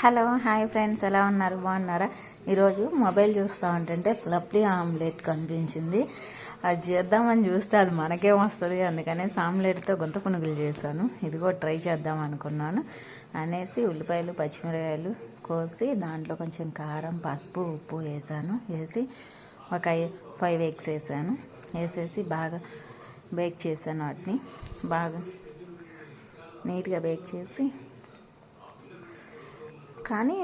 Hello hi friends, ఎలా ఉన్నారు? బాగున్నారా? ఈరోజు మొబైల్ చూస్తూ ఉంటుంటే ఫ్లఫీ ఆమ్లెట్ కనిపించింది. అది చేద్దామని చూస్తే అది మనకేం వస్తుంది, అందుకనే ఆమ్లెట్తో గుంత పునుగులు చేశాను. ఇది కూడా ట్రై చేద్దాం అనుకున్నాను అనేసి ఉల్లిపాయలు పచ్చిమిరకాయలు కోసి దాంట్లో కొంచెం కారం పసుపు ఉప్పు వేసాను. వేసి ఒక 5 ఎగ్స్ వేసాను. వేసేసి బాగా బేక్ చేశాను. వాటిని బాగా నీట్గా బేక్ చేసి, కానీ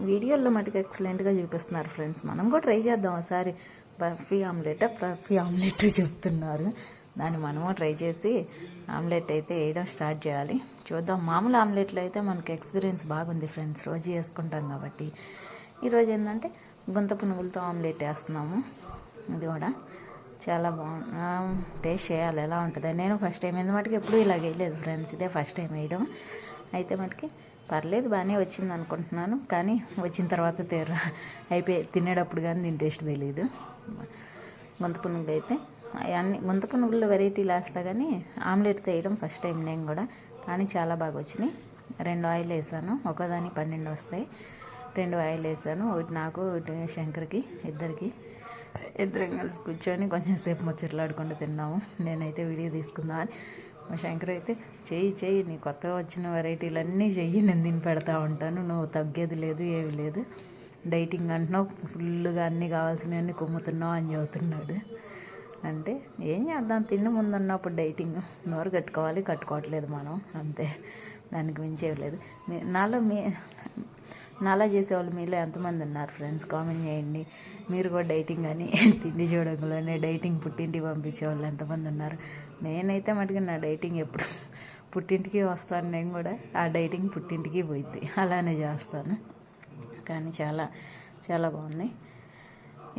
వీడియోల్లో మటుకు ఎక్సలెంట్గా చూపిస్తున్నారు ఫ్రెండ్స్. మనం కూడా ట్రై చేద్దాం ఒకసారి. ఫ్లఫీ ఆమ్లెట్ చెప్తున్నారు, దాన్ని మనము ట్రై చేసి ఆమ్లెట్ అయితే వేయడం స్టార్ట్ చేయాలి. చూద్దాం. మామూలు ఆమ్లెట్లో అయితే మనకి ఎక్స్పీరియన్స్ బాగుంది ఫ్రెండ్స్, రోజు వేసుకుంటాం కాబట్టి. ఈరోజు ఏంటంటే గుంత పునుగులతో ఆమ్లెట్ వేస్తున్నాము. ఇది కూడా చాలా బాగుంది. టేస్ట్ చేయాలి ఎలా ఉంటుంది. నేను ఫస్ట్ టైం మటుకు ఎప్పుడు ఇలా వేయలేదు ఫ్రెండ్స్, ఇదే ఫస్ట్ టైం వేయడం. అయితే మటుకి పర్లేదు, బాగానే వచ్చింది అనుకుంటున్నాను. కానీ వచ్చిన తర్వాత అయిపోయి తినేటప్పుడు కానీ దీని టేస్ట్ తెలియదు. గుంత పునుగులు అయితే అన్ని గుంత పునుగుల్లో వెరైటీలు వేస్తా, కానీ ఆమ్లెట్ వేయడం ఫస్ట్ టైం నేను కూడా. కానీ చాలా బాగా వచ్చినాయి. 2 ఆయిల్ వేసాను, ఒకదాని 12 వస్తాయి. 2 ఆయిల్ వేసాను, ఒకటి నాకు ఒకటి శంకర్కి, ఇద్దరం కలిసి కూర్చొని కొంచెం సేపు ముచ్చట్లాడుకుంటూ తిన్నాము. నేనైతే వీడియో తీసుకుందామని, మా శంకర్ అయితే చెయ్యి నీ కొత్తగా వచ్చిన వెరైటీలన్నీ చెయ్యి, నేను తిని పెడతా ఉంటాను, నువ్వు తగ్గేది లేదు ఏమి లేదు, డైటింగ్ అంటున్నావు, ఫుల్గా అన్నీ కావాల్సినవన్నీ కుమ్ముతున్నావు అని చెబుతున్నాడు. అంటే ఏం చేద్దాం, తిన్న ముందు ఉన్నప్పుడు డైటింగ్ నోరు కట్టుకోవట్లేదు మనం, అంతే, దానికి మించేవి లేదు. నాలా చేసేవాళ్ళు మీలో ఎంతమంది ఉన్నారు ఫ్రెండ్స్? కామెంట్ చేయండి. మీరు కూడా డైటింగ్ అని తిండి చూడంలోనే డైటింగ్ పుట్టింటికి పంపించేవాళ్ళు ఎంతమంది ఉన్నారు? నేనైతే మటుకు నా డైటింగ్ ఎప్పుడు పుట్టింటికి వస్తాను, నేను కూడా ఆ డైటింగ్ పుట్టింటికి పోయింది, అలానే చేస్తాను. కానీ చాలా చాలా బాగుంది.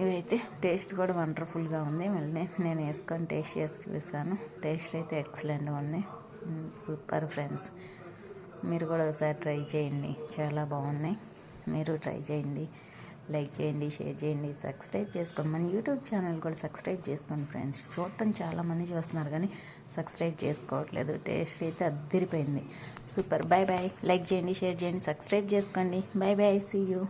ఇవైతే టేస్ట్ కూడా వండర్ఫుల్గా ఉంది. మళ్ళీ నేను వేసుకొని టేస్ట్ చేసి చూసాను. టేస్ట్ అయితే ఎక్సలెంట్గా ఉంది. Super friends. మీరు కూడా ఒకసారి ట్రై చేయండి, చాలా బాగున్నాయి. మీరు ట్రై చేయండి, లైక్ చేయండి, షేర్ చేయండి, సబ్స్క్రైబ్ చేసుకోండి. మన యూట్యూబ్ ఛానల్ కూడా సబ్స్క్రైబ్ చేసుకోండి ఫ్రెండ్స్. చూడటం చాలామంది చూస్తున్నారు కానీ సబ్స్క్రైబ్ చేసుకోవట్లేదు. టేస్ట్ అయితే అద్దరిపోయింది, సూపర్. Bye bye. లైక్ చేయండి, షేర్ చేయండి, సబ్స్క్రైబ్ చేసుకోండి. Bye bye, see you.